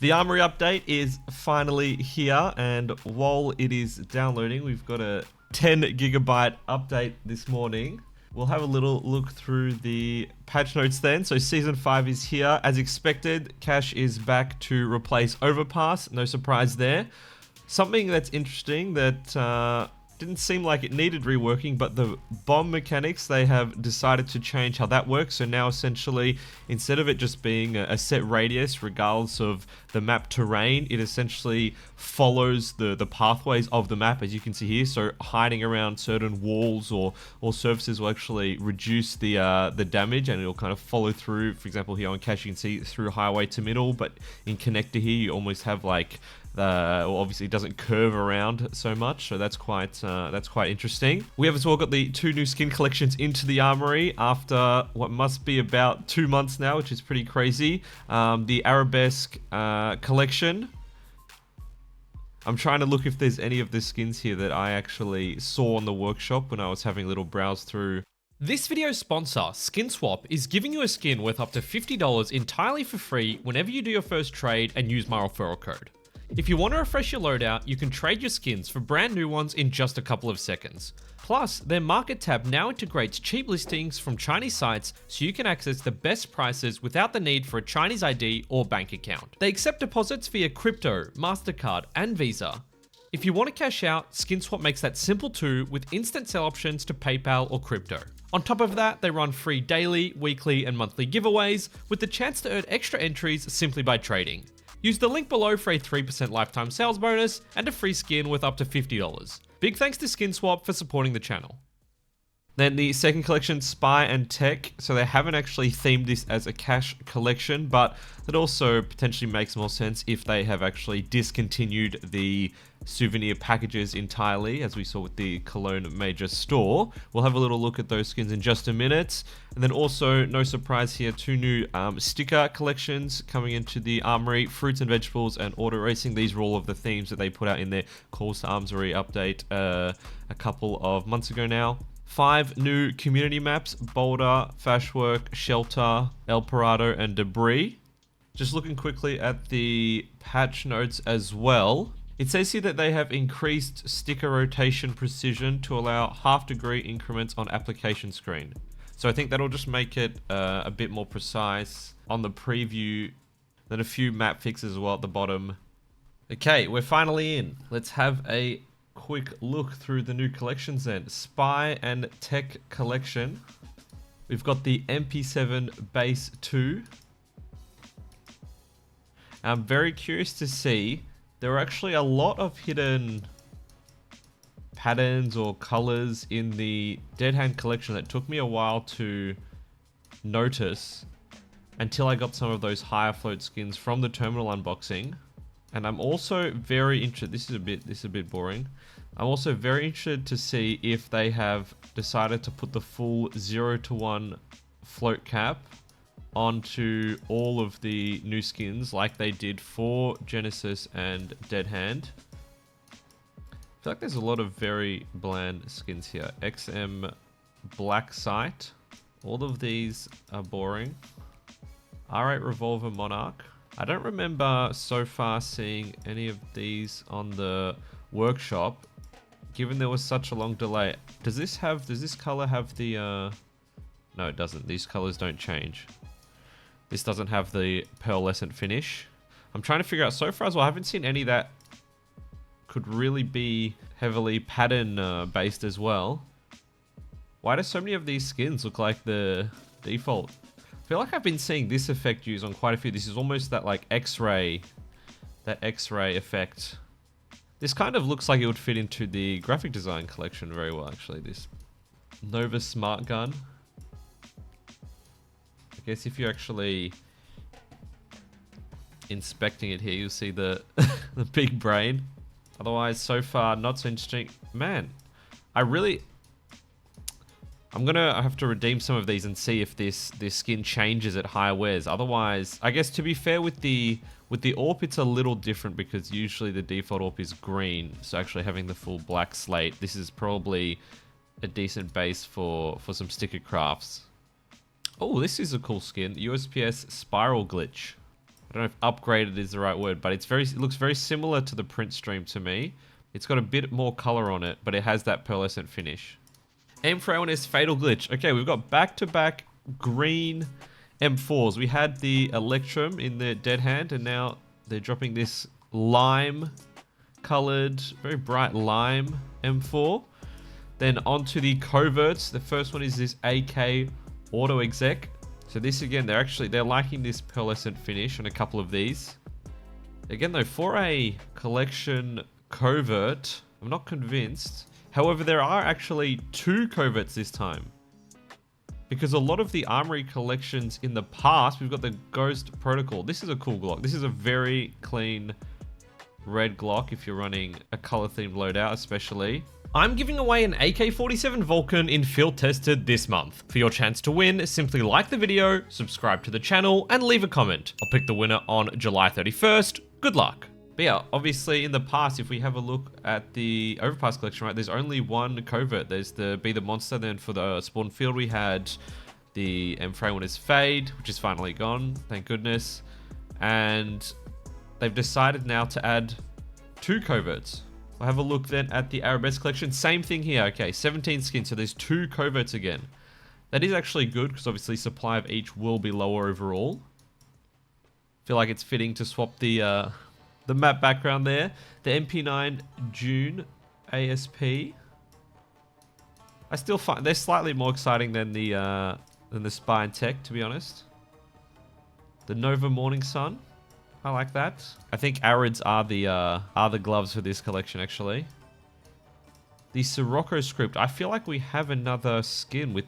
The Armory update is finally here, and while it is downloading, we've got a 10 gigabyte update this morning. We'll have a little look through the patch notes then. So Season 5 is here. As expected, Cache is back to replace Overpass. No surprise there. Something that's interesting that didn't seem like it needed reworking, but the bomb mechanics, they have decided to change how that works. So now essentially, instead of it just being a set radius regardless of the map terrain, it essentially follows the pathways of the map, as you can see here. So hiding around certain walls or surfaces will actually reduce the damage, and it'll kind of follow through. For example, here on Cache, you can see through highway to middle, but in connector here, you almost have like obviously it doesn't curve around so much, so that's quite interesting. We have as well got the 2 new skin collections into the Armory after what must be about 2 months now, which is pretty crazy. The Arabesque collection. I'm trying to look if there's any of the skins here that I actually saw on the workshop when I was having a little browse through. This video's sponsor, SkinSwap, is giving you a skin worth up to $50 entirely for free whenever you do your first trade and use my referral code. If you want to refresh your loadout, you can trade your skins for brand new ones in just a couple of seconds. Plus, their market tab now integrates cheap listings from Chinese sites so you can access the best prices without the need for a Chinese ID or bank account. They accept deposits via crypto, MasterCard, and Visa. If you want to cash out, SkinSwap makes that simple too, with instant sell options to PayPal or crypto. On top of that, they run free daily, weekly, and monthly giveaways with the chance to earn extra entries simply by trading. Use the link below for a 3% lifetime sales bonus and a free skin worth up to $50. Big thanks to SkinSwap for supporting the channel. Then the second collection, Spy and Tech. So they haven't actually themed this as a cash collection, but that also potentially makes more sense if they have actually discontinued the souvenir packages entirely, as we saw with the Cologne major store. We'll have a little look at those skins in just a minute. And then also, no surprise here, 2 new sticker collections coming into the Armory, fruits and vegetables and auto racing. These are all of the themes that they put out in their Calls to Armory update a couple of months ago now. 5 new community maps: Boulder, Fashwork, Shelter, El Parado, and Debris. Just looking quickly at the patch notes as well. It says here that they have increased sticker rotation precision to allow half-degree increments on application screen. So I think that'll just make it a bit more precise on the preview. Then a few map fixes as well at the bottom. Okay, we're finally in. Let's have a quick look through the new collections then. Spy and Tech Collection. We've got the MP7 Base 2. I'm very curious to see. There are actually a lot of hidden patterns or colors in the Dead Hand collection that took me a while to notice until I got some of those higher float skins from the terminal unboxing. And I'm also very interested, this is a bit boring. I'm also very interested to see if they have decided to put the full 0-1 float cap onto all of the new skins like they did for Genesis and Dead Hand. I feel like there's a lot of very bland skins here. XM Black Sight. All of these are boring. R8 Revolver Monarch. I don't remember so far seeing any of these on the workshop, given there was such a long delay. Does this color have the, no it doesn't. These colors don't change. This doesn't have the pearlescent finish. I'm trying to figure out so far as well, I haven't seen any that could really be heavily pattern based as well. Why do so many of these skins look like the default? I feel like I've been seeing this effect used on quite a few. This is almost that like X-ray effect. This kind of looks like it would fit into the graphic design collection very well, actually. This Nova Smart Gun. I guess if you're actually inspecting it here, you'll see the the big brain. Otherwise, so far, not so interesting. Man, I'm gonna have to redeem some of these and see if this skin changes at higher wears. Otherwise, I guess to be fair with the AWP, it's a little different because usually the default AWP is green. So actually having the full black slate, this is probably a decent base for some sticker crafts. Oh, this is a cool skin. USPS Spiral Glitch. I don't know if upgraded is the right word, but it looks very similar to the print stream to me. It's got a bit more color on it, but it has that pearlescent finish. M4A1S Fatal Glitch. Okay, we've got back-to-back green M4s. We had the Electrum in the dead hand, and now they're dropping this lime colored, very bright lime M4. Then onto the coverts. The first one is this AK Auto Exec. So this again, they're liking this pearlescent finish on a couple of these. Again though, for a collection covert, I'm not convinced. However, there are actually 2 coverts this time. Because a lot of the Armory collections in the past, we've got the Ghost Protocol. This is a cool Glock. This is a very clean red Glock if you're running a color themed loadout especially. I'm giving away an AK-47 Vulcan in Field Tested this month. For your chance to win, simply like the video, subscribe to the channel, and leave a comment. I'll pick the winner on July 31st. Good luck. But yeah, obviously in the past, if we have a look at the Overpass collection, right, there's only one covert. There's the Be the Monster. Then for the Spawn Field, we had the M4A1S Fade, which is finally gone, thank goodness. And they've decided now to add 2 coverts. We'll have a look then at the Arabesque collection. Same thing here. Okay, 17 skins, so there's 2 coverts again. That is actually good, because obviously supply of each will be lower overall. Feel like it's fitting to swap the map background there. The MP9 June ASP. I still find they're slightly more exciting than the Spy and Tech, to be honest. The Nova Morning Sun. I like that. I think Arids are the gloves for this collection, actually. The Sirocco script. I feel like we have another skin with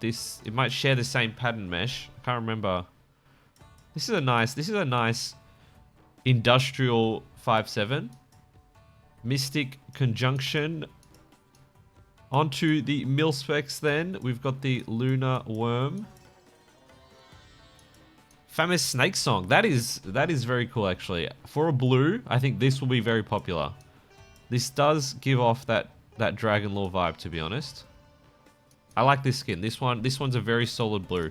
this. It might share the same pattern mesh. I can't remember. This is a nice industrial 5.7. Mystic Conjunction. Onto the mil specs then. We've got the Lunar Worm. Famous Snake Song. That is very cool, actually. For a blue, I think this will be very popular. This does give off that Dragon Lore vibe, to be honest. I like this skin. This one's a very solid blue.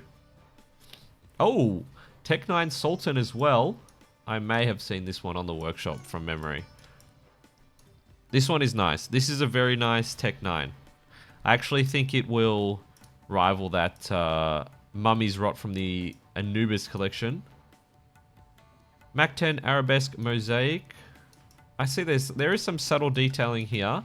Oh, Tech 9 Sultan as well. I may have seen this one on the workshop from memory. This one is nice. This is a very nice Tech 9. I actually think it will rival that Mummy's Rot from the Anubis collection. Mac 10 Arabesque Mosaic. I see there is some subtle detailing here.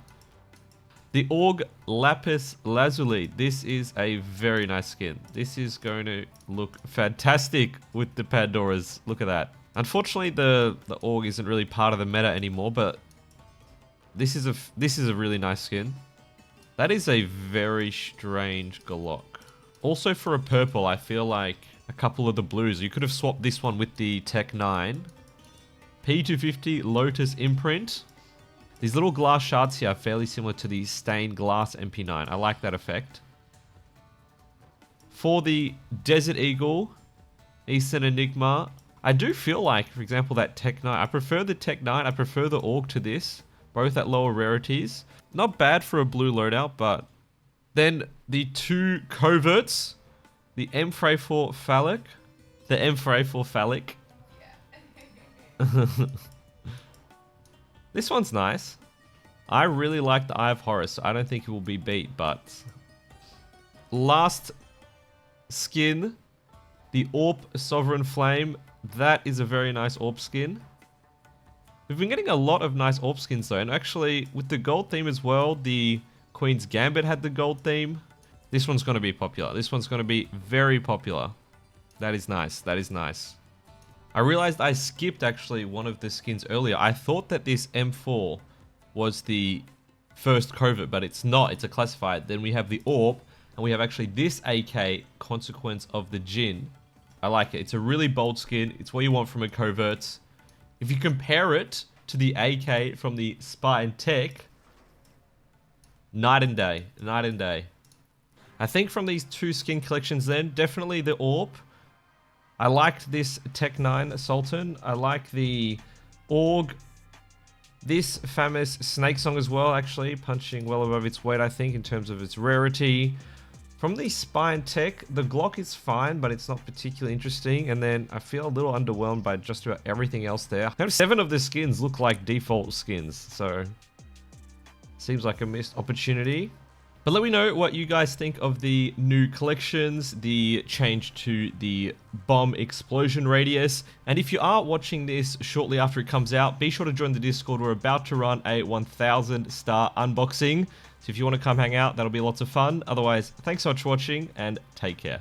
The Org Lapis Lazuli. This is a very nice skin. This is going to look fantastic with the Pandoras. Look at that. Unfortunately, the Org isn't really part of the meta anymore, but this is a really nice skin. That is a very strange Glock. Also for a purple, I feel like a couple of the blues. You could have swapped this one with the Tech 9. P250 Lotus imprint. These little glass shards here are fairly similar to the stained glass MP9. I like that effect. For the Desert Eagle, Eastern Enigma, I do feel like, for example, that Tech 9. I prefer the Tech 9. I prefer the Org to this. Both at lower rarities. Not bad for a blue loadout, but... Then the 2 coverts. The M4A4 Phallic. The M4A4 Phallic. Yeah. This one's nice. I really like the Eye of Horus. So I don't think it will be beat, but... Last skin. The AWP Sovereign Flame. That is a very nice AWP skin. We've been getting a lot of nice AWP skins though. And actually, with the gold theme as well, the Queen's Gambit had the gold theme. This one's going to be popular. This one's going to be very popular. That is nice. That is nice. I realized I skipped actually one of the skins earlier. I thought that this M4 was the first covert, but it's not. It's a classified. Then we have the AWP, and we have actually this AK, Consequence of the Jinn. I like it. It's a really bold skin. It's what you want from a covert. If you compare it to the AK from the Spy and Tech, night and day. Night and day. I think from these 2 skin collections then, definitely the AWP. I liked this Tech 9 Sultan. I like the Org. This famous Snake Song as well, actually. Punching well above its weight, I think, in terms of its rarity. From the Spy Tech, the Glock is fine, but it's not particularly interesting. And then I feel a little underwhelmed by just about everything else there. 7 of the skins look like default skins, so seems like a missed opportunity. But let me know what you guys think of the new collections, the change to the bomb explosion radius. And if you are watching this shortly after it comes out, be sure to join the Discord. We're about to run a 1000 star unboxing. So if you want to come hang out, that'll be lots of fun. Otherwise, thanks so much for watching and take care.